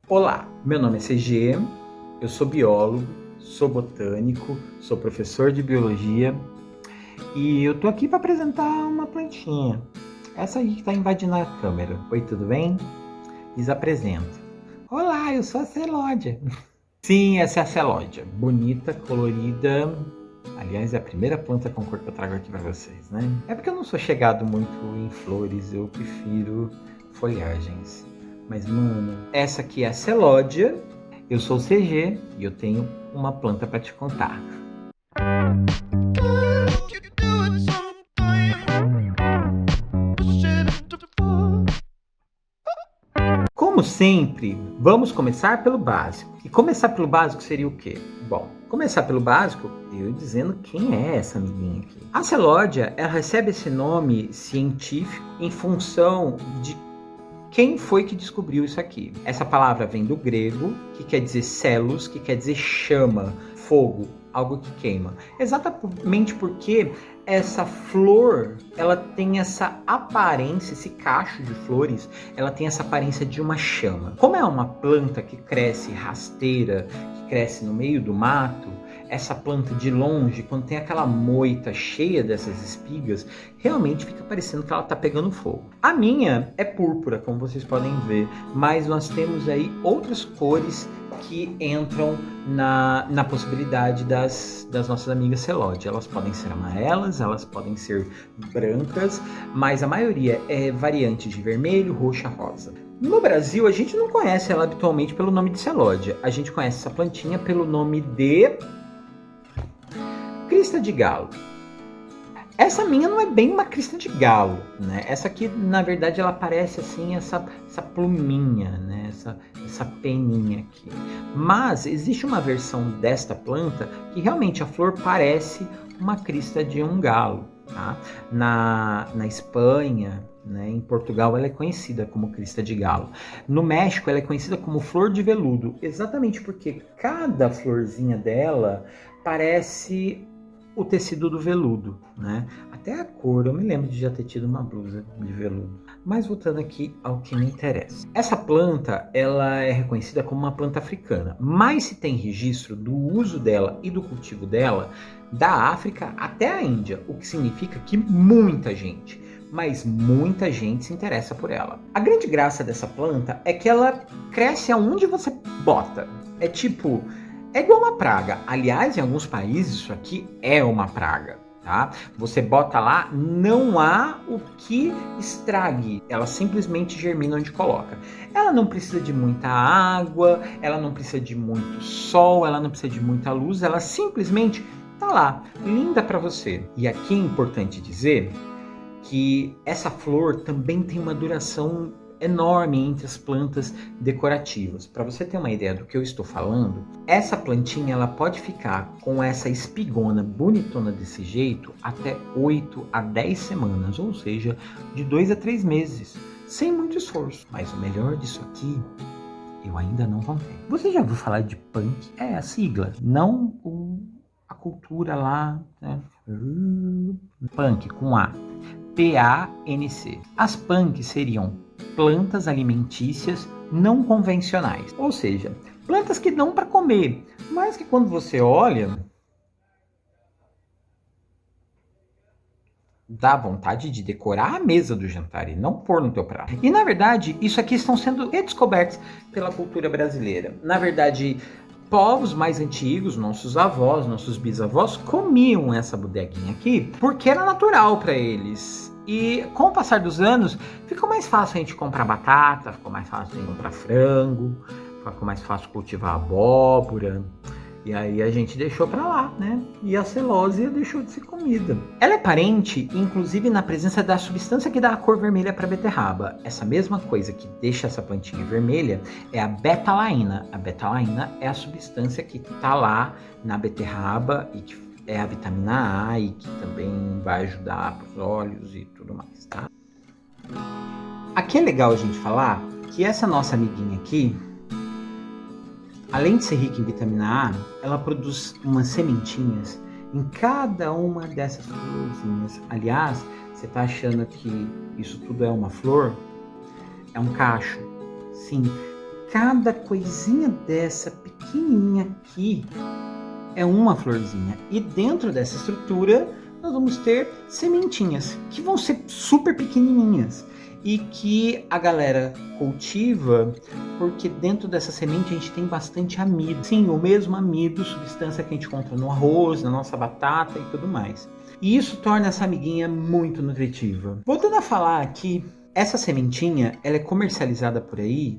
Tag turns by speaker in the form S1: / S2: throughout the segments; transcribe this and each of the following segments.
S1: Olá, meu nome é CG, eu sou biólogo, sou botânico, sou professor de biologia e eu tô aqui para apresentar uma plantinha. Essa aí que tá invadindo a câmera. Oi, tudo bem? Desapresento. Olá, eu sou a Celódia. Sim, essa é a Celódia. Bonita, colorida. Aliás, é a primeira planta com cor que eu trago aqui para vocês, né? É porque eu não sou chegado muito em flores, eu prefiro folhagens. Mas, mano, essa aqui é a Celódia, eu sou o CG e eu tenho uma planta para te contar. Como sempre, vamos começar pelo básico. E começar pelo básico seria o quê? Bom, começar pelo básico, eu dizendo quem é essa amiguinha aqui. A Celódia, ela recebe esse nome científico em função de quem foi que descobriu isso aqui. Essa palavra vem do grego, que quer dizer celos, que quer dizer chama, fogo, algo que queima. Exatamente porque essa flor, ela tem essa aparência, esse cacho de flores, ela tem essa aparência de uma chama. Como é uma planta que cresce rasteira, que cresce no meio do mato, essa planta de longe, quando tem aquela moita cheia dessas espigas, realmente fica parecendo que ela está pegando fogo. A minha é púrpura, como vocês podem ver, mas nós temos aí outras cores que entram na possibilidade das nossas amigas Celódia. Elas podem ser amarelas, elas podem ser brancas, mas a maioria é variante de vermelho, roxa, rosa. No Brasil, a gente não conhece ela habitualmente pelo nome de Celódia. A gente conhece essa plantinha pelo nome de crista de galo. Essa minha não é bem uma crista de galo, né? Essa aqui, na verdade, ela parece assim, essa pluminha, né? Essa peninha aqui. Mas existe uma versão desta planta que realmente a flor parece uma crista de um galo, tá? Na Espanha, né, em Portugal, ela é conhecida como crista de galo. No México, ela é conhecida como flor de veludo, exatamente porque cada florzinha dela parece o tecido do veludo, né? Até a cor, eu me lembro de já ter tido uma blusa de veludo. Mas voltando aqui ao que me interessa. Essa planta, ela é reconhecida como uma planta africana, mas se tem registro do uso dela e do cultivo dela da África até a Índia, o que significa que muita gente, mas muita gente se interessa por ela. A grande graça dessa planta é que ela cresce aonde você bota. É igual uma praga. Aliás, em alguns países isso aqui é uma praga, tá? Você bota lá, não há o que estrague. Ela simplesmente germina onde coloca. Ela não precisa de muita água, ela não precisa de muito sol, ela não precisa de muita luz, ela simplesmente tá lá, linda para você. E aqui é importante dizer que essa flor também tem uma duração enorme entre as plantas decorativas. Para você ter uma ideia do que eu estou falando, essa plantinha ela pode ficar com essa espigona bonitona desse jeito até 8 a 10 semanas, ou seja, de 2 a 3 meses, sem muito esforço. Mas o melhor disso aqui, eu ainda não contei. Você já ouviu falar de punk? É a sigla, não a cultura lá, né? Punk com A. PANC. As punk seriam plantas alimentícias não convencionais, ou seja, plantas que dão para comer, mas que quando você olha, dá vontade de decorar a mesa do jantar e não pôr no teu prato. E na verdade, isso aqui estão sendo redescobertos pela cultura brasileira. Na verdade, povos mais antigos, nossos avós, nossos bisavós, comiam essa bodeguinha aqui porque era natural para eles. E com o passar dos anos, ficou mais fácil a gente comprar batata, ficou mais fácil a gente comprar frango, ficou mais fácil cultivar abóbora. E aí a gente deixou para lá, né? E a celósia deixou de ser comida. Ela é parente, inclusive, na presença da substância que dá a cor vermelha para a beterraba. Essa mesma coisa que deixa essa plantinha vermelha é a betalaína. A betalaína é a substância que está lá na beterraba e que é a vitamina A e que também vai ajudar para os olhos e tudo mais, tá? Aqui é legal a gente falar que essa nossa amiguinha aqui, além de ser rica em vitamina A, ela produz umas sementinhas em cada uma dessas florzinhas. Aliás, você está achando que isso tudo é uma flor? É um cacho. Sim, cada coisinha dessa pequenininha aqui é uma florzinha. E dentro dessa estrutura nós vamos ter sementinhas que vão ser super pequenininhas e que a galera cultiva porque dentro dessa semente a gente tem bastante amido. Sim, o mesmo amido, substância que a gente encontra no arroz, na nossa batata e tudo mais. E isso torna essa amiguinha muito nutritiva. Voltando a falar aqui, essa sementinha ela é comercializada por aí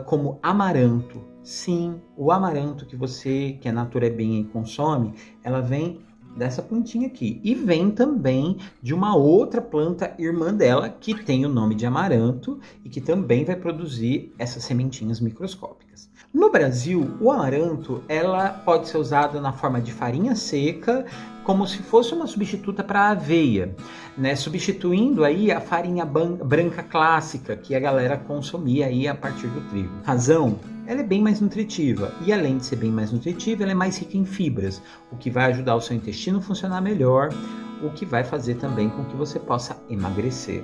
S1: como amaranto. Sim, o amaranto que a Natura Bem consome, ela vem dessa plantinha aqui. E vem também de uma outra planta irmã dela, que tem o nome de amaranto e que também vai produzir essas sementinhas microscópicas. No Brasil, o amaranto ela pode ser usada na forma de farinha seca, como se fosse uma substituta para a aveia, né? Substituindo aí a farinha branca clássica que a galera consumia aí a partir do trigo. Razão? Ela é bem mais nutritiva e além de ser bem mais nutritiva, ela é mais rica em fibras, o que vai ajudar o seu intestino a funcionar melhor, o que vai fazer também com que você possa emagrecer.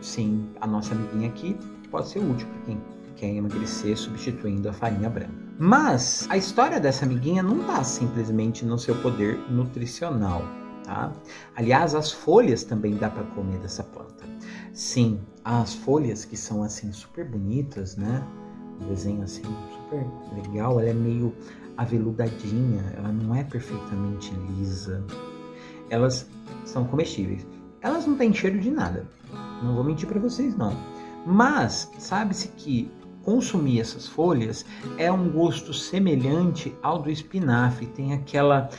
S1: Sim, a nossa amiguinha aqui pode ser útil para quem quer emagrecer substituindo a farinha branca. Mas a história dessa amiguinha não está simplesmente no seu poder nutricional, tá? Aliás, as folhas também dá para comer dessa planta. Sim, as folhas que são assim super bonitas, né? O desenho assim super legal, ela é meio aveludadinha, ela não é perfeitamente lisa. Elas são comestíveis. Elas não têm cheiro de nada. Não vou mentir para vocês não. Mas sabe-se que consumir essas folhas é um gosto semelhante ao do espinafre, tem aquela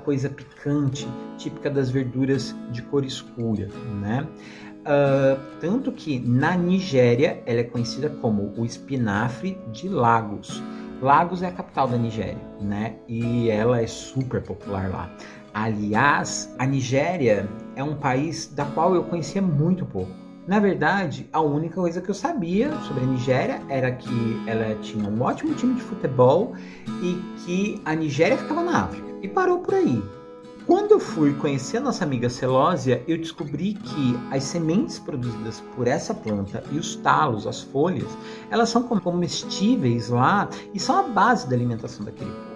S1: coisa picante, típica das verduras de cor escura, né? Tanto que na Nigéria ela é conhecida como o espinafre de Lagos. Lagos é a capital da Nigéria, né? E ela é super popular lá. Aliás, a Nigéria é um país da qual eu conhecia muito pouco. Na verdade, a única coisa que eu sabia sobre a Nigéria era que ela tinha um ótimo time de futebol e que a Nigéria ficava na África. E parou por aí. Quando eu fui conhecer a nossa amiga Celósia, eu descobri que as sementes produzidas por essa planta e os talos, as folhas, elas são comestíveis lá e são a base da alimentação daquele povo.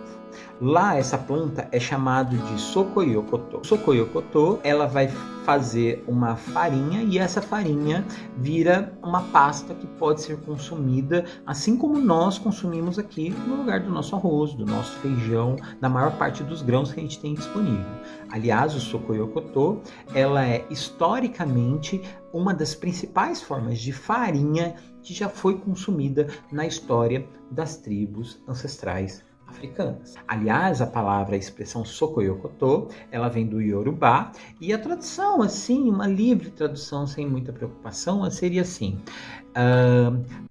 S1: Lá essa planta é chamada de sokoyokotô. Sokoyokotô, ela vai fazer uma farinha e essa farinha vira uma pasta que pode ser consumida assim como nós consumimos aqui no lugar do nosso arroz, do nosso feijão, da maior parte dos grãos que a gente tem disponível. Aliás, o sokoyokotô, ela é historicamente uma das principais formas de farinha que já foi consumida na história das tribos ancestrais africanas. Aliás, a palavra, a expressão sokoyokotô, ela vem do Yorubá e a tradução, assim, uma livre tradução sem muita preocupação, seria assim: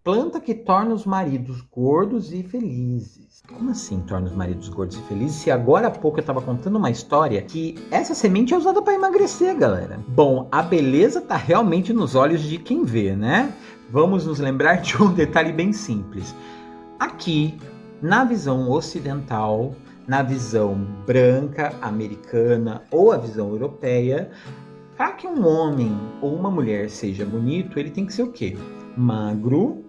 S1: planta que torna os maridos gordos e felizes. Como assim torna os maridos gordos e felizes? Se agora há pouco eu estava contando uma história que essa semente é usada para emagrecer, galera. Bom, a beleza tá realmente nos olhos de quem vê, né? Vamos nos lembrar de um detalhe bem simples. Aqui, na visão ocidental, na visão branca, americana ou a visão europeia, para que um homem ou uma mulher seja bonito, ele tem que ser o quê? Magro,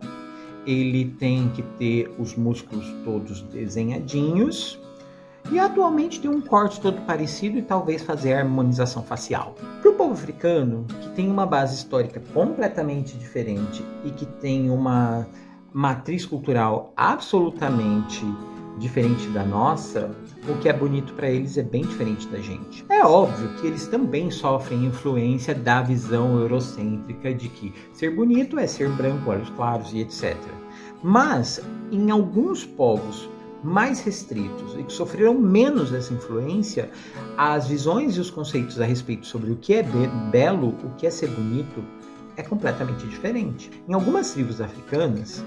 S1: ele tem que ter os músculos todos desenhadinhos e atualmente tem um corte todo parecido e talvez fazer a harmonização facial. Para o povo africano, que tem uma base histórica completamente diferente e que tem uma matriz cultural absolutamente diferente da nossa, o que é bonito para eles é bem diferente da gente. É óbvio que eles também sofrem influência da visão eurocêntrica de que ser bonito é ser branco, olhos claros e etc. Mas em alguns povos mais restritos e que sofreram menos dessa influência, as visões e os conceitos a respeito sobre o que é belo, o que é ser bonito, é completamente diferente. Em algumas tribos africanas,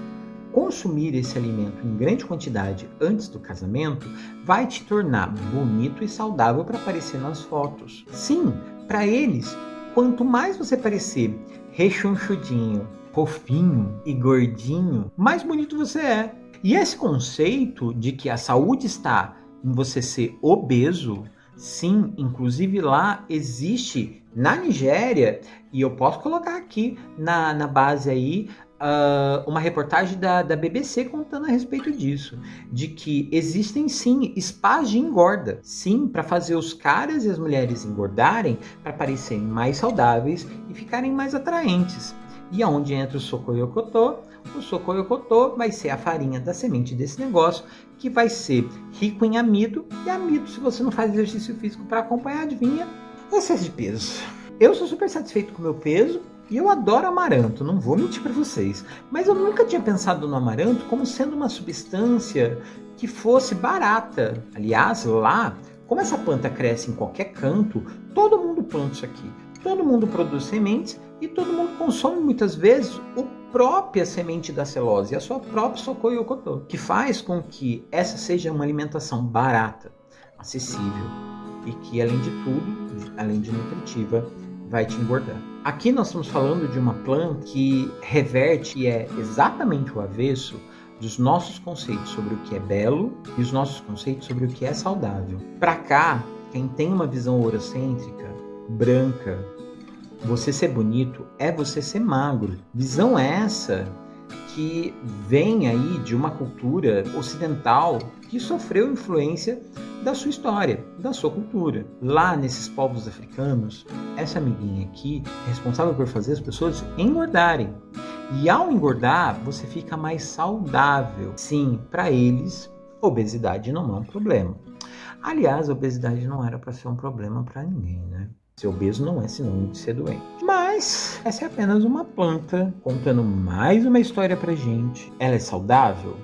S1: consumir esse alimento em grande quantidade antes do casamento vai te tornar bonito e saudável para aparecer nas fotos. Sim, para eles, quanto mais você parecer rechonchudinho, fofinho e gordinho, mais bonito você é. E esse conceito de que a saúde está em você ser obeso, sim, inclusive lá existe na Nigéria, e eu posso colocar aqui na base aí uma reportagem da BBC contando a respeito disso, de que existem sim spas de engorda, sim, para fazer os caras e as mulheres engordarem, para parecerem mais saudáveis e ficarem mais atraentes. E aonde entra o Sokoyokotô? O Sokoyokotô vai ser a farinha da semente desse negócio, que vai ser rico em amido, e amido, se você não faz exercício físico para acompanhar, adivinha? Excesso de peso. Eu sou super satisfeito com o meu peso, e eu adoro amaranto, não vou mentir para vocês. Mas eu nunca tinha pensado no amaranto como sendo uma substância que fosse barata. Aliás, lá, como essa planta cresce em qualquer canto, todo mundo planta isso aqui. Todo mundo produz sementes e todo mundo consome muitas vezes a própria semente da celose, a sua própria Sokoyokotô, que faz com que essa seja uma alimentação barata, acessível e que, além de tudo, além de nutritiva, vai te engordar. Aqui nós estamos falando de uma planta que reverte e é exatamente o avesso dos nossos conceitos sobre o que é belo e os nossos conceitos sobre o que é saudável. Para cá, quem tem uma visão eurocêntrica, branca, você ser bonito é você ser magro. Visão essa que vem aí de uma cultura ocidental que sofreu influência da sua história, da sua cultura. Lá nesses povos africanos, essa amiguinha aqui é responsável por fazer as pessoas engordarem. E ao engordar, você fica mais saudável. Sim, para eles, obesidade não é um problema. Aliás, a obesidade não era para ser um problema para ninguém, né? Ser obeso não é sinônimo de ser doente. Mas essa é apenas uma planta contando mais uma história pra gente. Ela é saudável?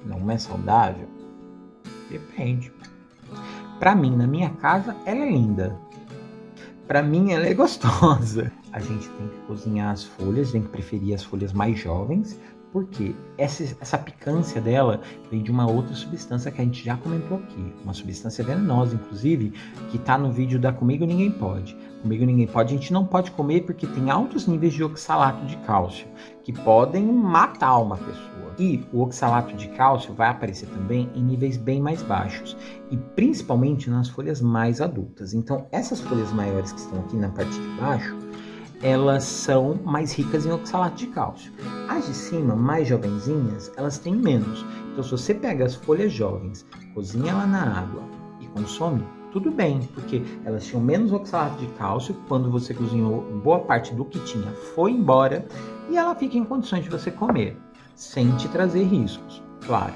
S1: Não é saudável? Depende. Pra mim, na minha casa, ela é linda. Pra mim, ela é gostosa. A gente tem que cozinhar as folhas, tem que preferir as folhas mais jovens, porque essa picância dela vem de uma outra substância que a gente já comentou aqui. Uma substância venenosa, inclusive, que está no vídeo da Comigo Ninguém Pode. Comigo Ninguém Pode, a gente não pode comer porque tem altos níveis de oxalato de cálcio, que podem matar uma pessoa. E o oxalato de cálcio vai aparecer também em níveis bem mais baixos, e principalmente nas folhas mais adultas. Então, essas folhas maiores que estão aqui na parte de baixo, elas são mais ricas em oxalato de cálcio. As de cima, mais jovenzinhas, elas têm menos. Então, se você pega as folhas jovens, cozinha ela na água e consome, tudo bem, porque elas tinham menos oxalato de cálcio. Quando você cozinhou, boa parte do que tinha foi embora e ela fica em condições de você comer, sem te trazer riscos, claro.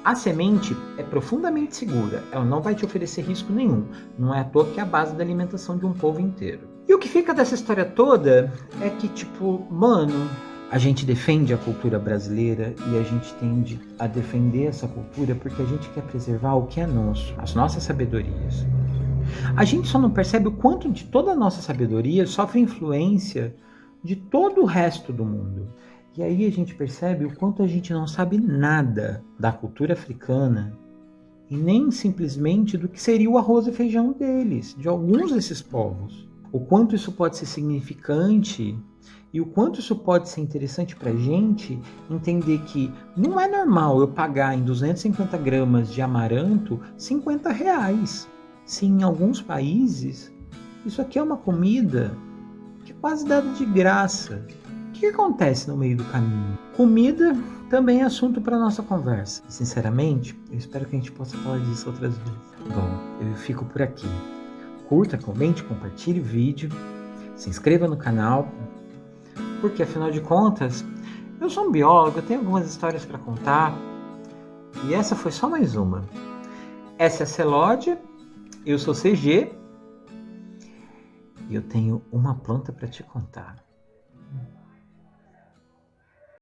S1: A semente é profundamente segura, ela não vai te oferecer risco nenhum. Não é à toa que é a base da alimentação de um povo inteiro. E o que fica dessa história toda é que, tipo, mano, a gente defende a cultura brasileira e a gente tende a defender essa cultura porque a gente quer preservar o que é nosso, as nossas sabedorias. A gente só não percebe o quanto de toda a nossa sabedoria sofre influência de todo o resto do mundo. E aí a gente percebe o quanto a gente não sabe nada da cultura africana e nem simplesmente do que seria o arroz e feijão deles, de alguns desses povos. O quanto isso pode ser significante e o quanto isso pode ser interessante para a gente entender que não é normal eu pagar em 250 gramas de amaranto R$50. Se em alguns países isso aqui é uma comida que é quase dada de graça. O que acontece no meio do caminho? Comida também é assunto para nossa conversa. E, sinceramente, eu espero que a gente possa falar disso outras vezes. Bom, eu fico por aqui. Curta, comente, compartilhe o vídeo, se inscreva no canal, porque afinal de contas, eu sou um biólogo, eu tenho algumas histórias para contar, e essa foi só mais uma. Essa é a Celódia, eu sou CG, e eu tenho uma planta para te contar.